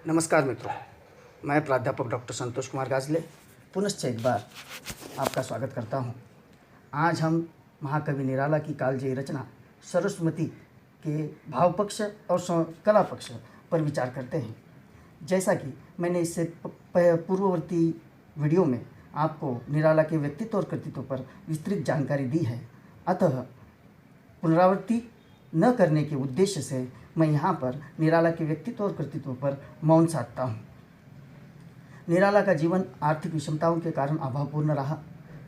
नमस्कार मित्रों, मैं प्राध्यापक डॉक्टर संतोष कुमार गाजले पुनश्च एक बार आपका स्वागत करता हूं। आज हम महाकवि निराला की कालजयी रचना सरस्वती के भाव पक्ष और कला पक्ष पर विचार करते हैं। जैसा कि मैंने इससे पूर्ववर्ती वीडियो में आपको निराला के व्यक्तित्व और कृतित्व पर विस्तृत जानकारी दी है, अतः पुनरावृत्ति न करने के उद्देश्य से मैं यहाँ पर निराला के व्यक्तित्व और कृतित्व पर मौन साधता हूँ। निराला का जीवन आर्थिक विषमताओं के कारण अभावपूर्ण रहा।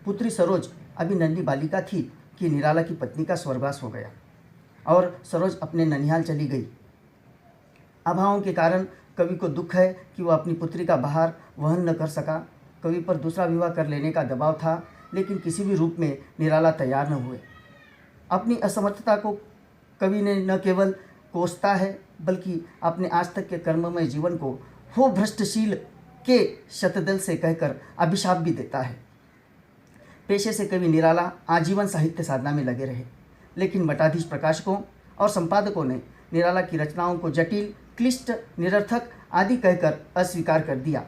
पुत्री सरोज अभी नन्ही बालिका थी कि निराला की पत्नी का स्वर्गवास हो गया और सरोज अपने ननिहाल चली गई। अभावों के कारण कवि को दुख है कि वह अपनी पुत्री का भार वहन न कर सका। कवि पर दूसरा विवाह कर लेने का दबाव था, लेकिन किसी भी रूप में निराला तैयार न हुए। अपनी असमर्थता को कवि ने न केवल कोसता है, बल्कि अपने आज तक के कर्ममय जीवन को हो भ्रष्टशील के शतदल से कहकर अभिशाप भी देता है। पेशे से कवि निराला आजीवन साहित्य साधना में लगे रहे, लेकिन मठाधीश प्रकाशकों और संपादकों ने निराला की रचनाओं को जटिल, क्लिष्ट, निरर्थक आदि कहकर अस्वीकार कर दिया।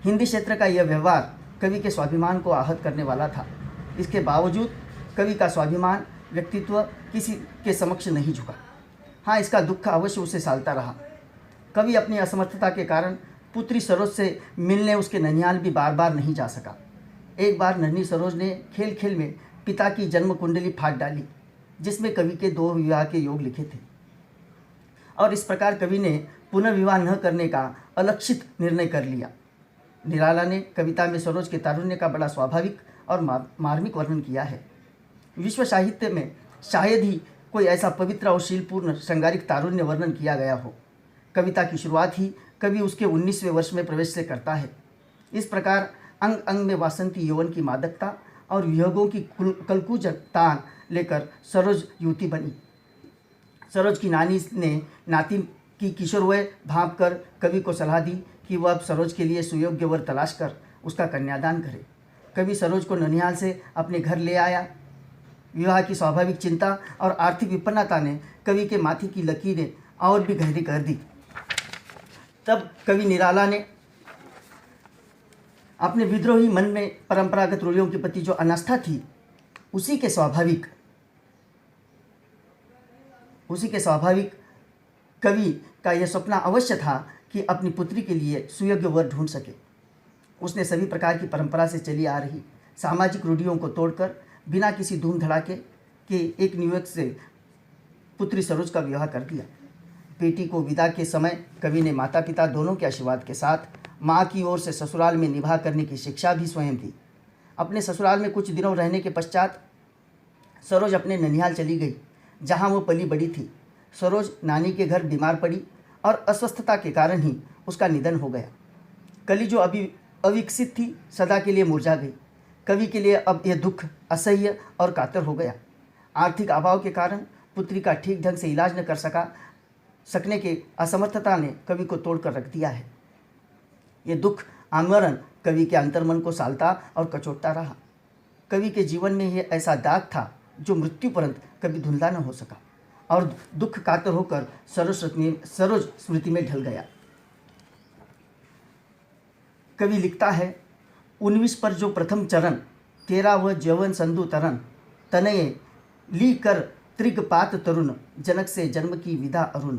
हिंदी क्षेत्र का यह व्यवहार कवि के स्वाभिमान को आहत करने वाला था। इसके बावजूद कवि का स्वाभिमान, व्यक्तित्व किसी के समक्ष नहीं झुका। हाँ, इसका दुख अवश्य उसे सालता रहा। कवि अपनी असमर्थता के कारण पुत्री सरोज से मिलने उसके ननिहाल भी बार बार नहीं जा सका। एक बार नन्ही सरोज ने खेल खेल में पिता की जन्म कुंडली फाड़ डाली, जिसमें कवि के 2 विवाह के योग लिखे थे, और इस प्रकार कवि ने पुनर्विवाह न करने का अलक्षित निर्णय कर लिया। निराला ने कविता में सरोज के तारुण्य का बड़ा स्वाभाविक और मार्मिक वर्णन किया है। विश्व साहित्य में शायद ही कोई ऐसा पवित्र और शीलपूर्ण श्रृंगारिक तारुण्य वर्णन किया गया हो। कविता की शुरुआत ही कवि उसके 19वें वर्ष में प्रवेश से करता है। इस प्रकार अंग अंग में वासंती यौवन की मादकता और वियोगों की कलकूज तान लेकर सरोज युवती बनी। सरोज की नानी ने नाती की किशोरवय भांप कर कवि को सलाह दी कि वह अब सरोज के लिए सुयोग्य वर तलाश कर उसका कन्यादान करे। कवि सरोज को ननिहाल से अपने घर ले आया। विवाह की स्वाभाविक चिंता और आर्थिक विपन्नता ने कवि के माथे की लकीरें और भी गहरी कर दी। तब कवि निराला ने अपने विद्रोही मन में परंपरागत रूढ़ियों के प्रति जो अनास्था थी, उसी के स्वाभाविक कवि का यह सपना अवश्य था कि अपनी पुत्री के लिए सुयोग्य वर ढूंढ सके। उसने सभी प्रकार की परंपरा से चली आ रही सामाजिक रूढ़ियों को तोड़कर बिना किसी धूम धड़ाके के एक नियुक्त से पुत्री सरोज का विवाह कर दिया। बेटी को विदा के समय कवि ने माता पिता दोनों के आशीर्वाद के साथ माँ की ओर से ससुराल में निभा करने की शिक्षा भी स्वयं दी। अपने ससुराल में कुछ दिनों रहने के पश्चात सरोज अपने ननिहाल चली गई, जहाँ वो पली बड़ी थी। सरोज नानी के घर बीमार पड़ी और अस्वस्थता के कारण ही उसका निधन हो गया। कली जो अभी अविकसित थी, सदा के लिए मुरझा गई। कवि के लिए अब यह दुख असह्य और कातर हो गया। आर्थिक अभाव के कारण पुत्री का ठीक ढंग से इलाज न कर सकने के असमर्थता ने कवि को तोड़कर रख दिया है। यह दुख आमरण कवि के अंतर्मन को सालता और कचोटता रहा। कवि के जीवन में यह ऐसा दाग था जो मृत्यु पर्यंत कभी धुंधला न हो सका और दुख कातर होकर सरोज स्मृति में ढल गया। कवि लिखता है, 19 पर जो प्रथम चरण, तेरा वह जवन संधु तरन, तनये ली कर त्रिगपात तरुण, जनक से जन्म की विदा अरुण,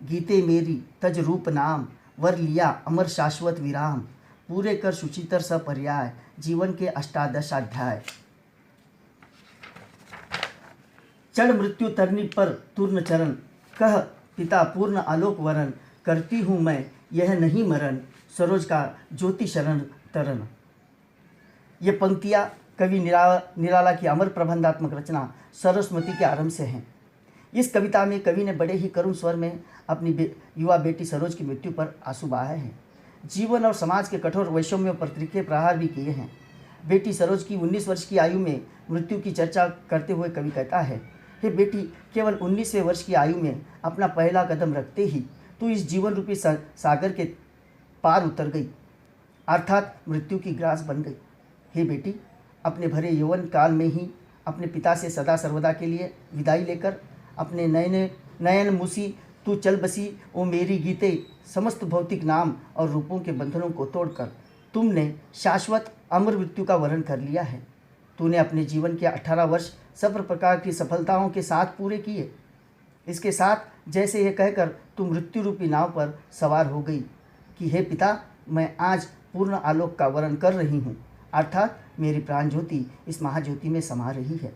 गीते मेरी तज रूप नाम, वर लिया अमर शाश्वत विराम, पूरे कर सुचितर सपर्याय, जीवन के 18 अध्याय। चढ़ मृत्यु तरनी पर तूर्ण चरण, कह पिता पूर्ण आलोक वरण, करती हूँ मैं यह नहीं मरण, सरोज का ज्योति शरण तरन। ये पंक्तियाँ कवि निराला की अमर प्रबंधात्मक रचना सरस्वती के आरंभ से हैं। इस कविता में कवि ने बड़े ही करुण स्वर में अपनी युवा बेटी सरोज की मृत्यु पर आंसू बहाए हैं। जीवन और समाज के कठोर वैषम्यों पर तीखे प्रहार भी किए हैं। बेटी सरोज की 19 वर्ष की आयु में मृत्यु की चर्चा करते हुए कवि कहता है, हे बेटी, केवल 19वें वर्ष की आयु में अपना पहला कदम रखते ही तू इस जीवन रूपी सागर के पार उतर गई, अर्थात मृत्यु की ग्रास बन गई। हे बेटी, अपने भरे यौवन काल में ही अपने पिता से सदा सर्वदा के लिए विदाई लेकर अपने नयन मूसी तू चल बसी ओ मेरी गीते, समस्त भौतिक नाम और रूपों के बंधनों को तोड़कर तुमने शाश्वत अमर मृत्यु का वर्ण कर लिया है। तूने अपने जीवन के 18 वर्ष सब प्रकार की सफलताओं के साथ पूरे किए। इसके साथ जैसे यह कहकर तुम मृत्यु रूपी नाव पर सवार हो गई कि हे पिता, मैं आज पूर्ण आलोक का वर्ण कर रही हूँ, अर्थात मेरी प्राण ज्योति इस महाज्योति में समा रही है।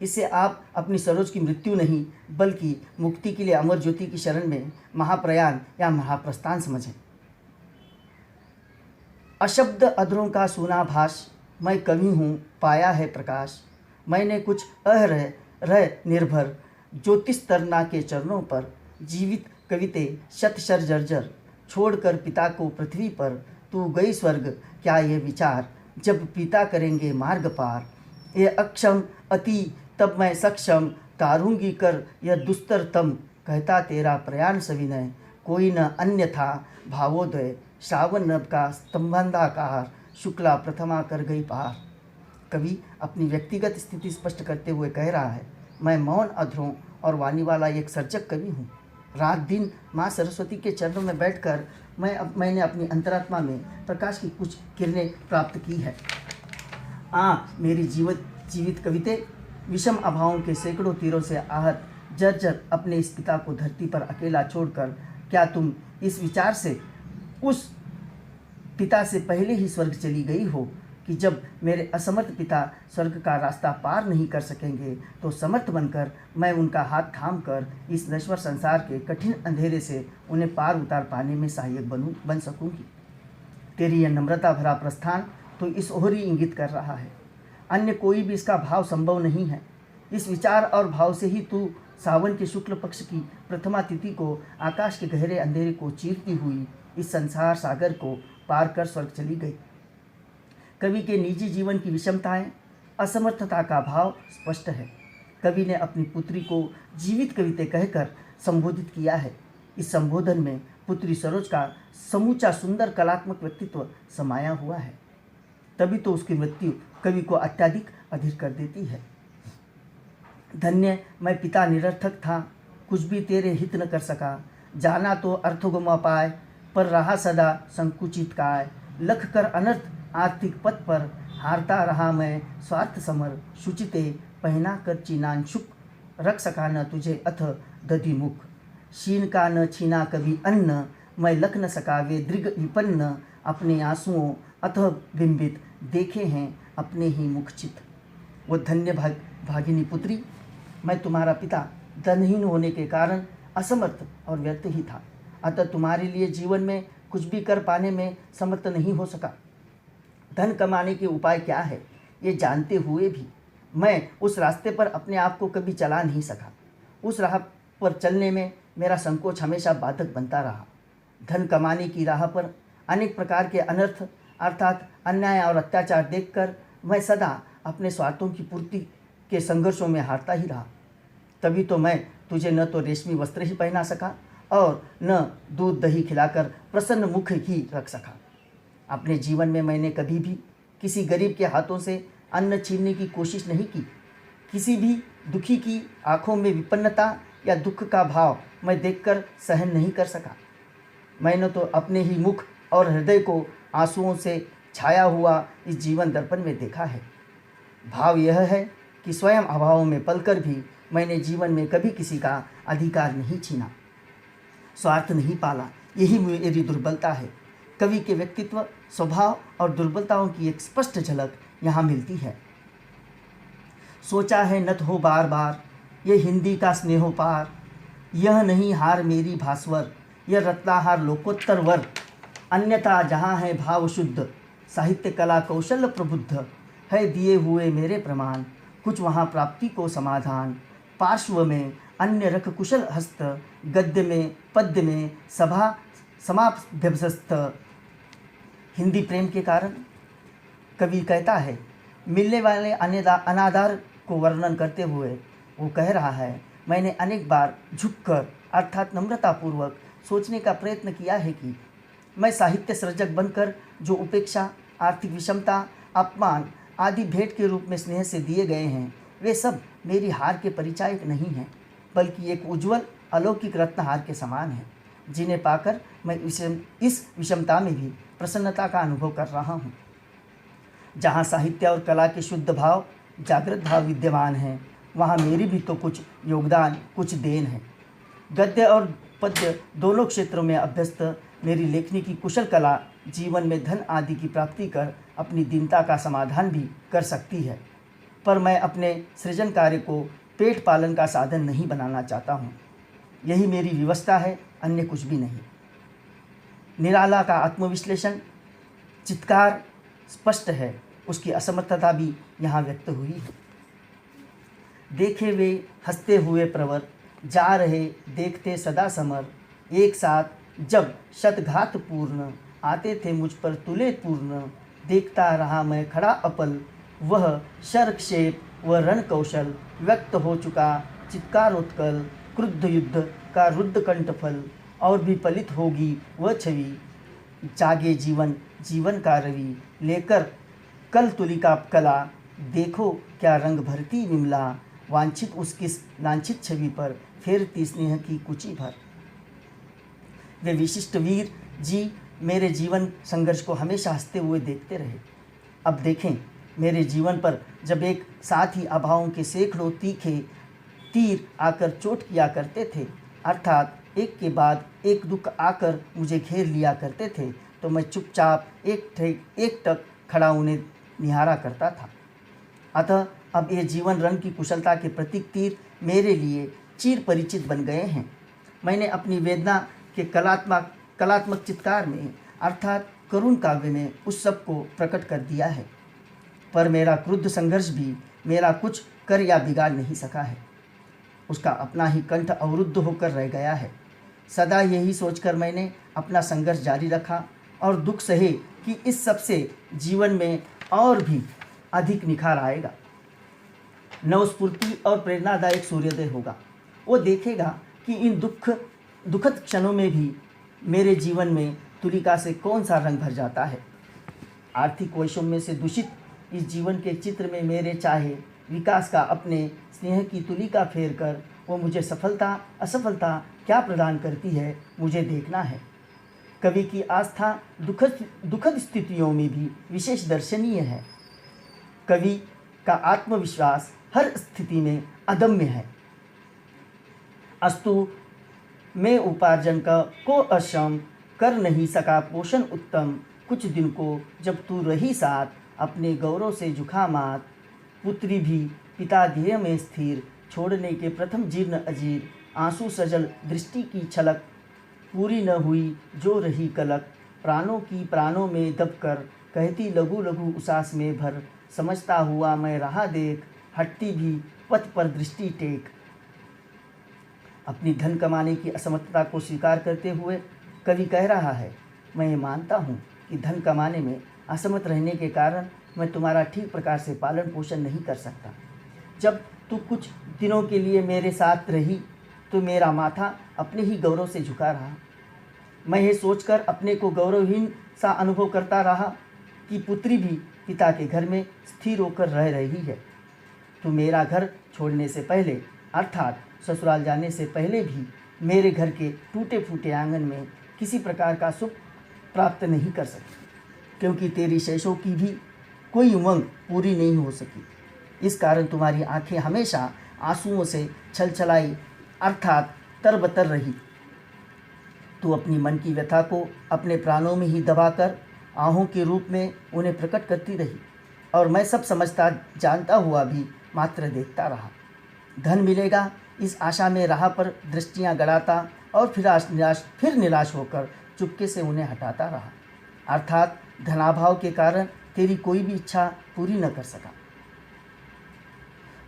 इससे आप अपनी सरोज की मृत्यु नहीं बल्कि मुक्ति के लिए अमर ज्योति की शरण में महाप्रयाण या महाप्रस्थान समझें। अशब्द अधरों का सुना भाष, मैं कवि हूँ पाया है प्रकाश। मैंने कुछ रह निर्भर, ज्योतिष तरना के चरणों पर। जीवित कविते शतशर जर्जर, छोड़कर पिता को पृथ्वी पर। तू गई स्वर्ग क्या ये विचार, जब पिता करेंगे मार्ग पार। ये अक्षम अति तब मैं सक्षम, तारूंगी कर यह दुस्तर तम। कहता तेरा प्रयाण सविनय, कोई न अन्य था भावोदय। श्रावण नभ का स्तंभांधाकार, शुक्ला प्रथमा कर गई पार। कवि अपनी व्यक्तिगत स्थिति स्पष्ट करते हुए कह रहा है, मैं मौन अधरों और वाणी वाला एक सर्जक कवि हूँ। रात दिन माँ सरस्वती के चरणों में बैठकर मैंने अपनी अंतरात्मा में प्रकाश की कुछ किरणें प्राप्त की है। मेरी जीवित कविते विषम अभावों के सैकड़ों तीरों से आहत जर्जर अपने इस पिता को धरती पर अकेला छोड़कर, क्या तुम इस विचार से उस पिता से पहले ही स्वर्ग चली गई हो कि जब मेरे असमर्थ पिता स्वर्ग का रास्ता पार नहीं कर सकेंगे तो समर्थ बनकर मैं उनका हाथ थाम कर इस नश्वर संसार के कठिन अंधेरे से उन्हें पार उतार पाने में सहायक बन सकूंगी। तेरी यह नम्रता भरा प्रस्थान तो इस ओर ही इंगित कर रहा है, अन्य कोई भी इसका भाव संभव नहीं है। इस विचार और भाव से ही तू सावन के शुक्ल पक्ष की प्रथमा तिथि को आकाश के गहरे अंधेरे को चीरती हुई इस संसार सागर को पार कर स्वर्ग चली गई। कवि के निजी जीवन की विषमताएं, असमर्थता का भाव स्पष्ट है। कवि ने अपनी पुत्री को जीवित कविते कहकर संबोधित किया है। इस संबोधन में पुत्री सरोज का समूचा सुंदर कलात्मक व्यक्तित्व समाया हुआ है। तभी तो उसकी मृत्यु कवि को अत्यधिक अधीर कर देती है। धन्य मैं पिता निरर्थक था, कुछ भी तेरे हित न कर सका। जाना तो अर्थ गुमा पाए, पर रहा सदा संकुचित काय। लख कर अनर्थ आर्थिक पथ पर, हारता रहा मैं स्वार्थ समर। शुचिते पहना कर चिनांशुक, रख सका न तुझे अथ दधि मुख। शीन का न छीना कभी अन्न, मैं लख न सका वे दृग विपन्न। अपने आंसुओं अतः बिंबित, देखे हैं अपने ही मुखचित। वो धन्य भागिनी पुत्री, मैं तुम्हारा पिता धनहीन होने के कारण असमर्थ और व्यर्थ ही था, अतः तुम्हारे लिए जीवन में कुछ भी कर पाने में समर्थ नहीं हो सका। धन कमाने के उपाय क्या है ये जानते हुए भी मैं उस रास्ते पर अपने आप को कभी चला नहीं सका। उस राह पर चलने में मेरा संकोच हमेशा बाधक बनता रहा। धन कमाने की राह पर अनेक प्रकार के अनर्थ अर्थात अन्याय और अत्याचार देखकर मैं सदा अपने स्वार्थों की पूर्ति के संघर्षों में हारता ही रहा। तभी तो मैं तुझे न तो रेशमी वस्त्र ही पहना सका और न दूध दही खिलाकर प्रसन्न मुख ही रख सका। अपने जीवन में मैंने कभी भी किसी गरीब के हाथों से अन्न छीनने की कोशिश नहीं की। किसी भी दुखी की आंखों में विपन्नता या दुख का भाव मैं देखकर सहन नहीं कर सका। मैंने तो अपने ही मुख और हृदय को आंसुओं से छाया हुआ इस जीवन दर्पण में देखा है। भाव यह है कि स्वयं अभावों में पलकर भी मैंने जीवन में कभी किसी का अधिकार नहीं छीना, स्वार्थ नहीं पाला। यही मेरी दुर्बलता है। कवि के व्यक्तित्व, स्वभाव और दुर्बलताओं की एक स्पष्ट झलक यहाँ मिलती है। सोचा है नत हो बार बार, ये हिंदी का स्नेहोपार। यह नहीं हार मेरी भास्वर, यह रत्नाहार लोकोत्तर वर। अन्यथा जहाँ है भाव शुद्ध, साहित्य कला कौशल प्रबुद्ध। है दिए हुए मेरे प्रमाण, कुछ वहाँ प्राप्ति को समाधान। पार्श्व में अन्य रख कुशल हस्त, गद्य में पद्य में सभा समाभ्यस्त। हिंदी प्रेम के कारण कवि कहता है, मिलने वाले अनादर को वर्णन करते हुए वो कह रहा है, मैंने अनेक बार झुककर अर्थात नम्रतापूर्वक सोचने का प्रयत्न किया है कि मैं साहित्य सृजक बनकर जो उपेक्षा, आर्थिक विषमता, अपमान आदि भेंट के रूप में स्नेह से दिए गए हैं, वे सब मेरी हार के परिचायक नहीं हैं, बल्कि एक उज्ज्वल अलौकिक रत्नहार के समान हैं, जिन्हें पाकर मैं इस विषमता में भी प्रसन्नता का अनुभव कर रहा हूँ। जहाँ साहित्य और कला के शुद्ध भाव, जागृत भाव विद्यमान हैं, वहाँ मेरी भी तो कुछ योगदान, कुछ देन है। गद्य और पद्य दोनों क्षेत्रों में अभ्यस्त मेरी लेखनी की कुशल कला जीवन में धन आदि की प्राप्ति कर अपनी दीनता का समाधान भी कर सकती है, पर मैं अपने सृजन कार्य को पेट पालन का साधन नहीं बनाना चाहता हूँ। यही मेरी व्यवस्था है, अन्य कुछ भी नहीं। निराला का आत्मविश्लेषण चित्कार स्पष्ट है, उसकी असमर्थता भी यहाँ व्यक्त हुई है। देखे वे हंसते हुए प्रवर, जा रहे देखते सदा समर, एक साथ जब शतघात पूर्ण, आते थे मुझ पर तुले पूर्ण, देखता रहा मैं खड़ा अपल, वह शरक्षेप व रण कौशल, व्यक्त हो चुका चित्कारोत्कल, क्रुद्ध युद्ध का रुद्ध कंठफल, और भी पलित होगी वह छवि, जागे जीवन जीवन का रवि, लेकर कल तुलिका कला, देखो क्या रंग भरती विमला, वांछित उसकी लांछित छवि पर फेरती स्नेह की कुची भर। वे विशिष्ट वीर जी मेरे जीवन संघर्ष को हमेशा हंसते हुए देखते रहे। अब देखें, मेरे जीवन पर जब एक साथ ही अभावों के सैकड़ों तीखे तीर आकर चोट किया करते थे, अर्थात एक के बाद एक दुख आकर मुझे घेर लिया करते थे, तो मैं चुपचाप एक टक खड़ा उन्हें निहारा करता था। अतः अब ये जीवन रंग की कुशलता के प्रतीक तीर मेरे लिए चिर परिचित बन गए हैं। मैंने अपनी वेदना के कलात्मक चित्कार में, अर्थात करुण काव्य में उस सब को प्रकट कर दिया है, पर मेरा क्रुद्ध संघर्ष भी मेरा कुछ कर या बिगाड़ नहीं सका है। उसका अपना ही कंठ अवरुद्ध होकर रह गया है। सदा यही सोचकर मैंने अपना संघर्ष जारी रखा और दुख सहे कि इस सब से जीवन में और भी अधिक निखार आएगा, नवस्फूर्ति और प्रेरणादायक सूर्योदय होगा। वो देखेगा कि इन दुखद क्षणों में भी मेरे जीवन में तुलिका से कौन सा रंग भर जाता है। आर्थिक वैषम्य से दूषित इस जीवन के चित्र में मेरे चाहे विकास का अपने स्नेह की तुलिका फेर कर वो मुझे सफलता असफलता क्या प्रदान करती है, मुझे देखना है। कवि की आस्था दुखद स्थितियों में भी विशेष दर्शनीय है। कवि का आत्मविश्वास हर स्थिति में अदम्य है। अस्तु मैं उपार्जन को अक्षम कर नहीं सका पोषण उत्तम, कुछ दिन को जब तू रही साथ, अपने गौरव से झुका मात, पुत्री भी पिता ध्येय में स्थिर, छोड़ने के प्रथम जीर्ण अजीर, आंसू सजल दृष्टि की छलक, पूरी न हुई जो रही कलक, प्राणों की प्राणों में दबकर, कहती लघु लघु उसास में भर, समझता हुआ मैं रहा देख, हटती भी पथ पर दृष्टि टेक। अपनी धन कमाने की असमर्थता को स्वीकार करते हुए कवि कह रहा है, मैं ये मानता हूँ कि धन कमाने में असमर्थ रहने के कारण मैं तुम्हारा ठीक प्रकार से पालन पोषण नहीं कर सकता। जब तू कुछ दिनों के लिए मेरे साथ रही तो मेरा माथा अपने ही गौरव से झुका रहा। मैं ये सोचकर अपने को गौरवहीन सा अनुभव करता रहा कि पुत्री भी पिता के घर में स्थिर होकर रह रही है। तू मेरा घर छोड़ने से पहले, अर्थात ससुराल जाने से पहले भी मेरे घर के टूटे फूटे आंगन में किसी प्रकार का सुख प्राप्त नहीं कर सकी, क्योंकि तेरी शेषों की भी कोई उमंग पूरी नहीं हो सकी। इस कारण तुम्हारी आंखें हमेशा आंसुओं से छलछलाई, अर्थात तरबतर रही। तू अपनी मन की व्यथा को अपने प्राणों में ही दबाकर आहों के रूप में उन्हें प्रकट करती रही, और मैं सब समझता जानता हुआ भी मात्र देखता रहा। धन मिलेगा इस आशा में राह पर दृष्टियां गड़ाता और फिर निराश होकर चुपके से उन्हें हटाता रहा, अर्थात धनाभाव के कारण तेरी कोई भी इच्छा पूरी न कर सका।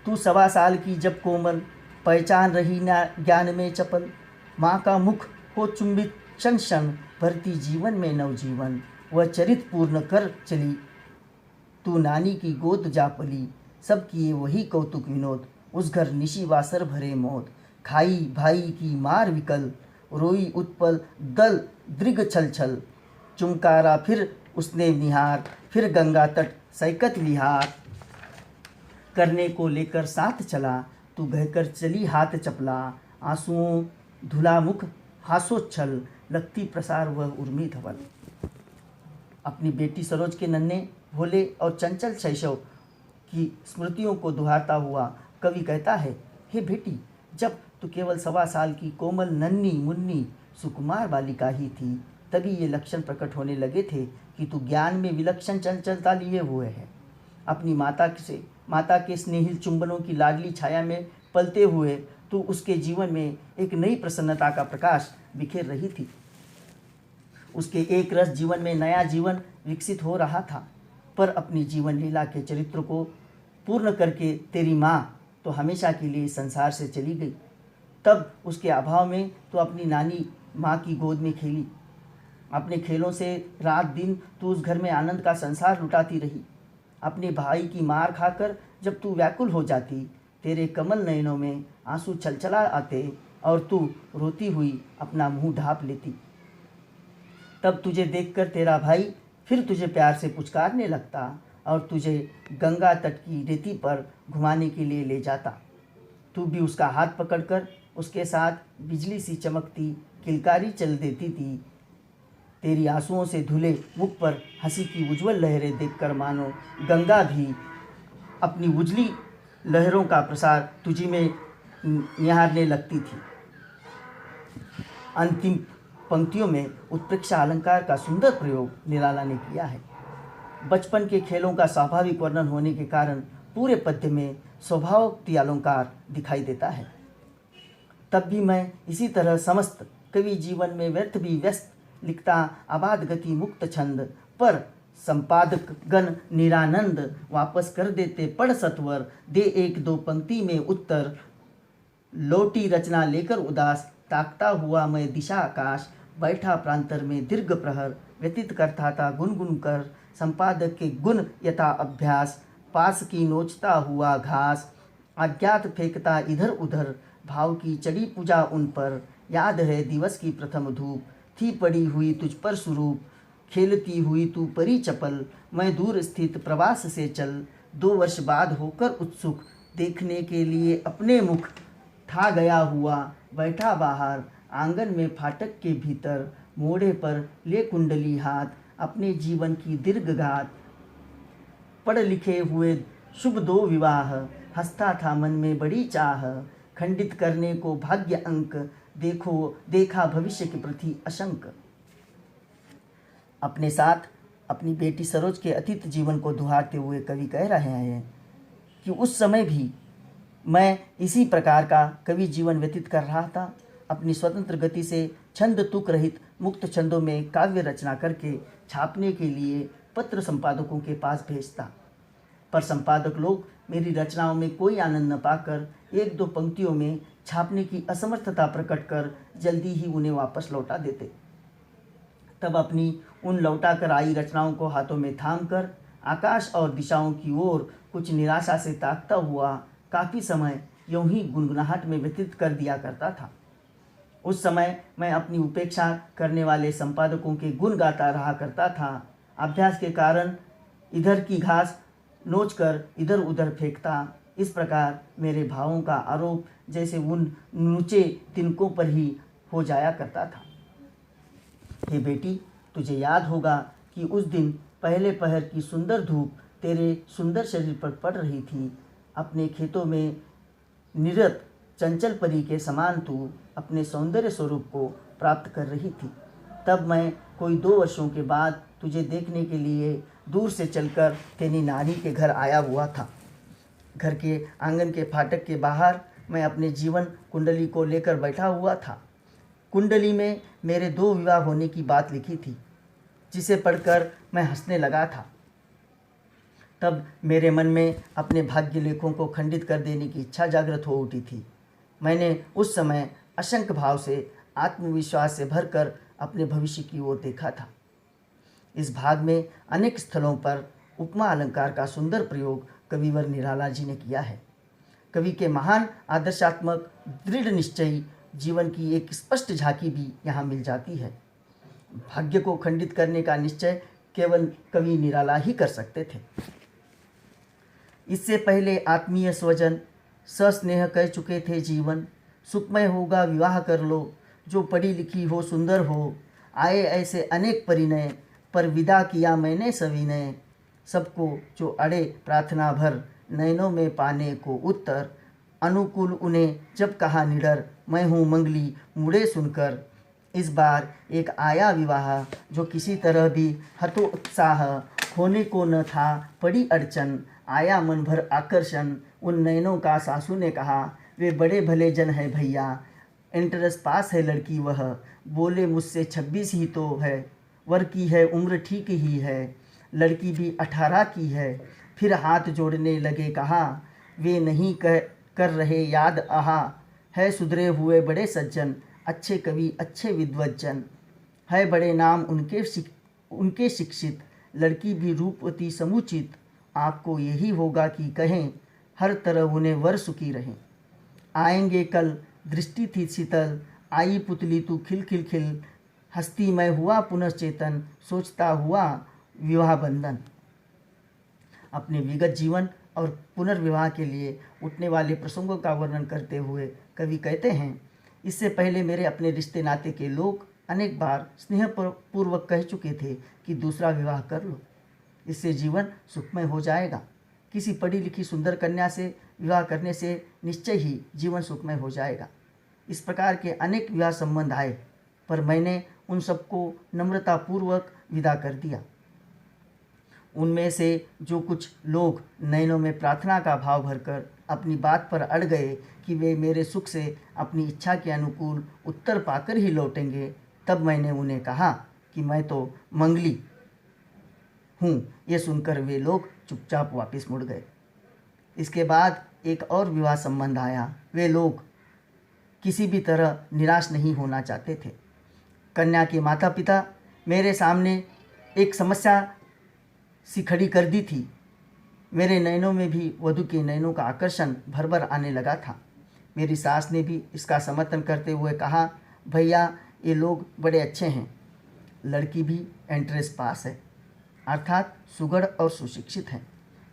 तू 1.25 साल की जब कोमल, पहचान रही ना ज्ञान में चपल, माँ का मुख हो चुंबित क्षण क्षण, भरती जीवन में नवजीवन, वह चरित पूर्ण कर चली। तू नानी की गोद जा पली, सब किए वही कौतुक विनोद, उस घर निशी वासर भरे मोद, खाई भाई की मार विकल, रोई उत्पल दल दृग छल छल, चुमकारा फिर उसने निहार, फिर गंगा तट सैकत विहार करने को लेकर साथ चला। तू बहकर चली हाथ चपला, आंसुओं धुला मुख हासोच्छल, लगती प्रसार वह उर्मी धवल। अपनी बेटी सरोज के नन्हे भोले और चंचल शैशव की स्मृतियों को दुहारता हुआ कवि कहता है, हे बेटी, जब तू केवल 1.25 साल की कोमल नन्ही मुन्नी सुकुमार बालिका ही थी, तभी ये लक्षण प्रकट होने लगे थे कि तू ज्ञान में विलक्षण चंचलता लिए हुए है। अपनी माता के स्नेहिल चुंबनों की लाडली छाया में पलते हुए तू उसके जीवन में एक नई प्रसन्नता का प्रकाश बिखेर रही थी। उसके एक रस जीवन में नया जीवन विकसित हो रहा था। पर अपनी जीवन लीला के चरित्र को पूर्ण करके तेरी माँ तो हमेशा के लिए संसार से चली गई। तब उसके अभाव में तो अपनी नानी माँ की गोद में खेली। अपने खेलों से रात दिन तू उस घर में आनंद का संसार लुटाती रही। अपने भाई की मार खाकर जब तू व्याकुल हो जाती, तेरे कमल नयनों में आंसू छलछला आते और तू रोती हुई अपना मुंह ढाँप लेती। तब तुझे देखकर तेरा भाई फिर तुझे प्यार से पुचकारने लगता और तुझे गंगा तट की रेती पर घुमाने के लिए ले जाता। तू भी उसका हाथ पकड़कर उसके साथ बिजली सी चमकती किलकारी चल देती थी। तेरी आंसुओं से धुले मुख पर हंसी की उज्जवल लहरें देखकर मानो गंगा भी अपनी उजली लहरों का प्रसार तुझी में निहारने लगती थी। अंतिम पंक्तियों में उत्प्रेक्षा अलंकार का सुंदर प्रयोग निराला ने किया है। बचपन के खेलों का स्वाभाविक वर्णन होने के कारण पूरे पद्य में स्वभावोक्ति अलंकार दिखाई देता है। तब भी मैं इसी तरह समस्त कवि जीवन में व्यर्थ भी व्यस्त लिखता आबाद गति मुक्त छंद, पर संपादक गण निरानंद वापस कर देते पढ़ सत्वर, दे 1-2 पंक्ति में उत्तर, लौटी रचना लेकर उदास, ताकता हुआ मैं दिशा आकाश, बैठा प्रांतर में दीर्घ प्रहर, व्यतीत करता था गुनगुन कर, संपादक के गुण यथा अभ्यास, पास की नोचता हुआ घास, अज्ञात फेंकता इधर उधर, भाव की चढ़ी पूजा उन पर, याद है दिवस की प्रथम धूप, थी पड़ी हुई तुझ पर स्वरूप, खेलती हुई तू परी चपल, मैं दूर स्थित प्रवास से चल, 2 वर्ष बाद होकर उत्सुक, देखने के लिए अपने मुख, था गया हुआ बैठा बाहर, आंगन में फाटक के भीतर, मोड़े पर ले कुंडली हाथ, अपने जीवन की दीर्घगाथ, पढ़ लिखे हुए शुभ 2 विवाह, हंसता था मन में बड़ी चाह, खंडित करने को भाग्य अंक, देखा भविष्य के प्रति आशंक। अपने साथ अपनी बेटी सरोज के अतीत जीवन को दुहारते हुए कवि कह रहे हैं कि उस समय भी मैं इसी प्रकार का कवि जीवन व्यतीत कर रहा था। अपनी स्वतंत्र गति से छंद तुक रहित मुक्त छंदों में काव्य रचना करके छापने के लिए पत्र संपादकों के पास भेजता, पर संपादक लोग मेरी रचनाओं में कोई आनंद न पाकर 1-2 पंक्तियों में छापने की असमर्थता प्रकट कर जल्दी ही उन्हें वापस लौटा देते। तब अपनी उन लौटा कर आई रचनाओं को हाथों में थाम कर आकाश और दिशाओं की ओर कुछ निराशा से ताकता हुआ काफ़ी समय यूं ही गुनगुनाहट में व्यतीत कर दिया करता था। उस समय मैं अपनी उपेक्षा करने वाले संपादकों के गुण गाता रहा करता था। अभ्यास के कारण इधर की घास नोच कर इधर उधर फेंकता। इस प्रकार मेरे भावों का आरोप जैसे उन नुचे तिनकों पर ही हो जाया करता था। हे बेटी, तुझे याद होगा कि उस दिन पहले पहर की सुंदर धूप तेरे सुंदर शरीर पर पड़ रही थी। अपने खेतों में निरत चंचल परी के समान तू अपने सौंदर्य स्वरूप को प्राप्त कर रही थी। तब मैं कोई 2 वर्षों के बाद तुझे देखने के लिए दूर से चलकर तेरी नानी के घर आया हुआ था। घर के आंगन के फाटक के बाहर मैं अपने जीवन कुंडली को लेकर बैठा हुआ था। कुंडली में मेरे 2 विवाह होने की बात लिखी थी, जिसे पढ़कर मैं हंसने लगा था। तब मेरे मन में अपने भाग्य लेखों को खंडित कर देने की इच्छा जागृत हो उठी थी। मैंने उस समय असंख्य भाव से आत्मविश्वास से भरकर अपने भविष्य की ओर देखा था। इस भाग में अनेक स्थलों पर उपमा अलंकार का सुंदर प्रयोग कविवर निराला जी ने किया है। कवि के महान आदर्शात्मक दृढ़ निश्चयी जीवन की एक स्पष्ट झांकी भी यहाँ मिल जाती है। भाग्य को खंडित करने का निश्चय केवल कवि निराला ही कर सकते थे। इससे पहले आत्मीय स्वजन सस्नेह कह चुके थे जीवन, सुखमय होगा विवाह कर लो, जो पढ़ी लिखी हो सुंदर हो। आए ऐसे अनेक परिणय, पर विदा किया मैंने सविनय। सबको जो अड़े प्रार्थना भर, नैनों में पाने को उत्तर। अनुकूल उन्हें जब कहा निडर, मैं हूँ मंगली मुड़े सुनकर। इस बार एक आया विवाह, जो किसी तरह भी हतोत्साह। होने को न था पड़ी अड़चन, आया मन भर आकर्षण। उन नैनों का सासू ने कहा, वे बड़े भले जन है भैया। एंट्रेंस पास है लड़की वह, बोले मुझसे 26 ही तो है। वर की है उम्र ठीक ही है, लड़की भी 18 की है। फिर हाथ जोड़ने लगे कहा, वे नहीं कर रहे याद आहा। है सुधरे हुए बड़े सज्जन, अच्छे कवि अच्छे विद्वज्जन। है बड़े नाम उनके शिक्षित, लड़की भी रूपवती समुचित। आपको यही होगा कि कहें, हर तरह उन्हें वर सुखी रहें। आएंगे कल दृष्टि थी शीतल, आई पुतली तू खिल खिल खिल। हस्ती मैं हुआ पुनश्चेतन, सोचता हुआ विवाह बंधन। अपने विगत जीवन और पुनर्विवाह के लिए उठने वाले प्रसंगों का वर्णन करते हुए कवि कहते हैं, इससे पहले मेरे अपने रिश्ते नाते के लोग अनेक बार स्नेहपूर्वक कह चुके थे कि दूसरा विवाह कर लो, इससे जीवन सुखमय हो जाएगा। किसी पढ़ी लिखी सुंदर कन्या से विवाह करने से निश्चय ही जीवन सुखमय हो जाएगा। इस प्रकार के अनेक विवाह संबंध आए, पर मैंने उन सबको नम्रतापूर्वक विदा कर दिया। उनमें से जो कुछ लोग नैनों में प्रार्थना का भाव भरकर अपनी बात पर अड़ गए कि वे मेरे सुख से अपनी इच्छा के अनुकूल उत्तर पाकर ही लौटेंगे, तब मैंने उन्हें कहा कि मैं तो मंगली हूँ। ये सुनकर वे लोग चुपचाप वापस मुड़ गए। इसके बाद एक और विवाह संबंध आया। वे लोग किसी भी तरह निराश नहीं होना चाहते थे। कन्या के माता पिता मेरे सामने एक समस्या सी खड़ी कर दी थी। मेरे नैनों में भी वधू के नैनों का आकर्षण भर भर आने लगा था। मेरी सास ने भी इसका समर्थन करते हुए कहा, भैया ये लोग बड़े अच्छे हैं, लड़की भी एंट्रेंस पास है, अर्थात सुघड़ और सुशिक्षित हैं।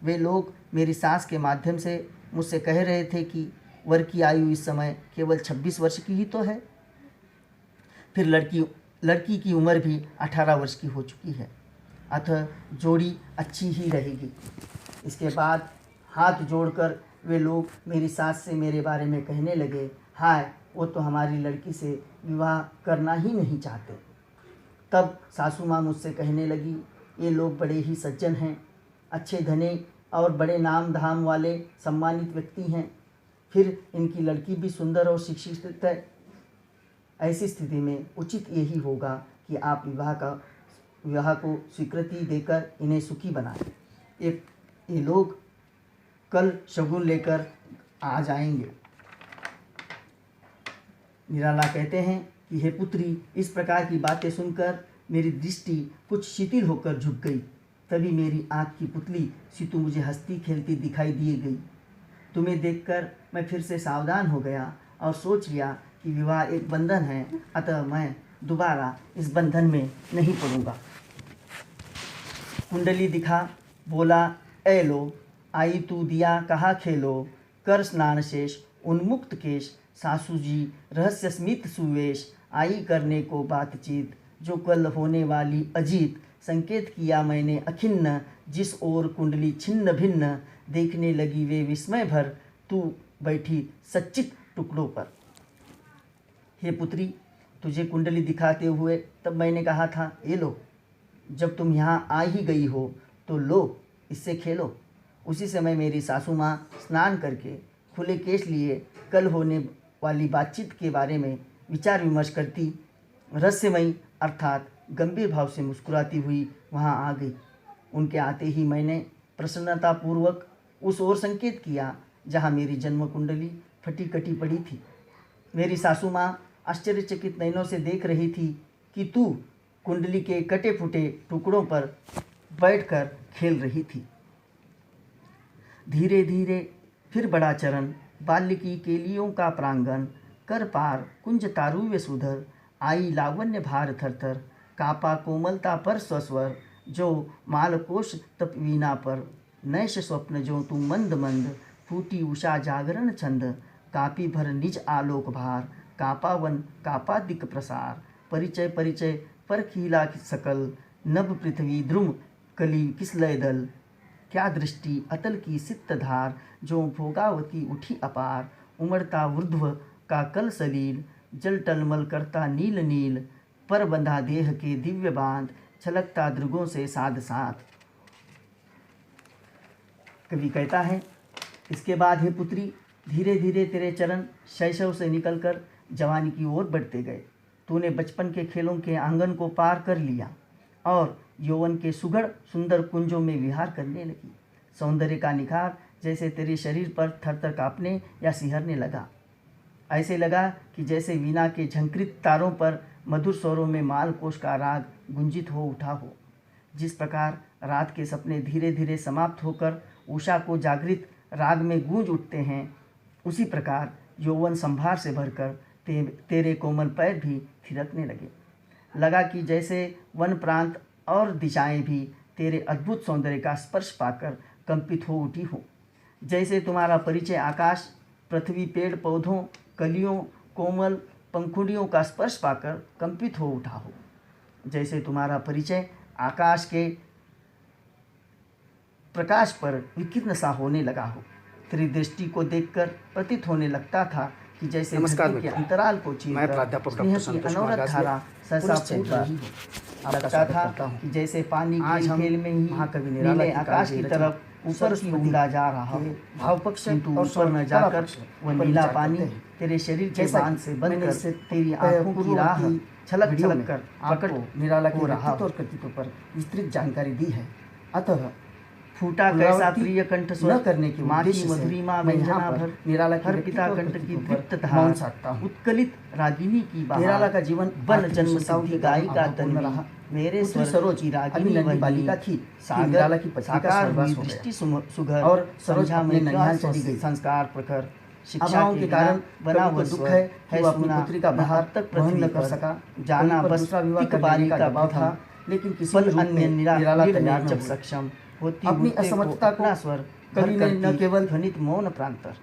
वे लोग मेरी सास के माध्यम से मुझसे कह रहे थे कि वर की आयु इस समय केवल 26 वर्ष की ही तो है, फिर लड़की की उम्र भी 18 वर्ष की हो चुकी है, अतः जोड़ी अच्छी ही रहेगी। इसके बाद हाथ जोड़कर वे लोग मेरी सास से मेरे बारे में कहने लगे, हाय वो तो हमारी लड़की से विवाह करना ही नहीं चाहते। तब सासू माँ मुझसे कहने लगी, ये लोग बड़े ही सज्जन हैं, अच्छे धने और बड़े नाम धाम वाले सम्मानित व्यक्ति हैं, फिर इनकी लड़की भी सुंदर और शिक्षित है। ऐसी स्थिति में उचित यही होगा कि आप विवाह को स्वीकृति देकर इन्हें सुखी बनाएं। ये लोग कल शगुन लेकर आ जाएंगे। निराला कहते हैं कि हे पुत्री, इस प्रकार की बातें सुनकर मेरी दृष्टि कुछ शिथिल होकर झुक गई। तभी मेरी आँख की पुतली सीतू मुझे हंसती खेलती दिखाई दिए गई। तुम्हें देखकर मैं फिर से सावधान हो गया और सोच लिया कि विवाह एक बंधन है, अतः मैं दोबारा इस बंधन में नहीं पड़ूंगा। कुंडली दिखा, बोला, ए लो आई तू दिया कहाँ खेलो। कर स्नान शेष उन्मुक्त केश, सासू जी रहस्य स्मित सुवेश। आई करने को बातचीत, जो कल होने वाली अजीत। संकेत किया मैंने अखिन्न, जिस ओर कुंडली छिन्न भिन्न। देखने लगी वे विस्मय भर, तू बैठी सच्चित टुकड़ों पर। हे पुत्री, तुझे कुंडली दिखाते हुए तब मैंने कहा था, ये लो, जब तुम यहाँ आ ही गई हो तो लो, इससे खेलो। उसी समय मेरी सासू माँ स्नान करके खुले केश लिए कल होने वाली बातचीत के बारे में विचार विमर्श करती रहस्यमयी अर्थात गंभीर भाव से मुस्कुराती हुई वहाँ आ गई। उनके आते ही मैंने प्रसन्नतापूर्वक उस ओर संकेत किया जहाँ मेरी जन्म कुंडली फटी कटी पड़ी थी। मेरी सासू माँ आश्चर्यचकित नैनों से देख रही थी कि तू कुंडली के कटे फूटे टुकड़ों पर बैठकर खेल रही थी। धीरे धीरे फिर बड़ा चरण, बाल्य की केलियों का प्रांगण। कर पार कुंज तारुव्य सुधर, आई लावण्य भार थरथर। कापा कोमलता पर स्वस्वर, जो मालकोश तप वीणा पर। नैश स्वप्न जो तू मंद मंद, फूटी उषा जागरण छंद। कापी भर निज आलोक भार, कापा वन कापा दिक प्रसार, परिचय परिचय पर खीला सकल, नभ पृथ्वी द्रुम कली किसलय दल, क्या दृष्टि अतल की सिक्त धार, जो भोगावती उठी अपार, उमड़ता ऊर्ध्व का कल सलील, जल टलमल करता नील नील, पर बंधा देह के दिव्य बांध, छलकता दृगों से साध साथ। कवि कहता है, इसके बाद हे पुत्री, धीरे धीरे तेरे चरण शैशव से निकलकर जवानी की ओर बढ़ते गए। तूने बचपन के खेलों के आंगन को पार कर लिया और यौवन के सुघड़ सुंदर कुंजों में विहार करने लगी। सौंदर्य का निखार जैसे तेरे शरीर पर थरथर कांपने या सिहरने लगा। ऐसे लगा कि जैसे वीणा के झंकृत तारों पर मधुर स्वरों में मालकोश का राग गुंजित हो उठा हो। जिस प्रकार रात के सपने धीरे धीरे समाप्त होकर उषा को जागृत राग में गूंज उठते हैं, उसी प्रकार यौवन संभार से भरकर तेरे कोमल पैर भी थिरकने लगे। लगा कि जैसे वन प्रांत और दिशाएं भी तेरे अद्भुत सौंदर्य का स्पर्श पाकर कंपित हो उठी हो। जैसे तुम्हारा परिचय आकाश, पृथ्वी, पेड़ पौधों, कलियों, कोमल पंखुड़ियों का स्पर्श पाकर कंपित हो उठा हो। जैसे तुम्हारा परिचय आकाश के प्रकाश पर विकीर्ण सा होने लगा हो। तेरी दृष्टि को देखकर प्रतीत होने लगता था कि जैसे धरती के अंतराल को चीरकर स्नेह की अनवरत धारा सहसा फूट रही हो। लगता था कि जैसे पानी के खेल में ही नीले आकाश की तरफ ऊपर की उड़ा जा रहा हो। भावपक्ष किंतु ऊपर न जाकर वह नीला पानी तेरे शरीर के बांध से बनकर तेरी आंखों की राह छलक छलक कर प्रकट निराला के व्यक्तित्व और कृतित्व पर विस्तृत जानकारी दी है। अतः फूटा कैसा प्रिय कंठ स्वर करने की माँ की मधुरिमा व्यंजना भर, निराला हर पिता कंठ की दीप्त धार, उत्कलित रागिनी की बहार, निराला का जीवन बन जन्म सिद्धि गायी का तन रहा। मेरे स्वर सरोज की रागिनी वही बालिका थी। निराला की साकार हुई दृष्टि सुघर और समझा में ननिहाल चली गई। संस्कार प्रखर शिक्षा के कारण बना वह दुख है सुना पुत्री का बाहर तक वहन न कर सका। जाना बस एक बारी का भाव था, लेकिन किसी अन्य निराला जब सक्षम होती अपनी असमर्थता को स्वर कवि ने न केवल ध्वनित मौन प्रांतर।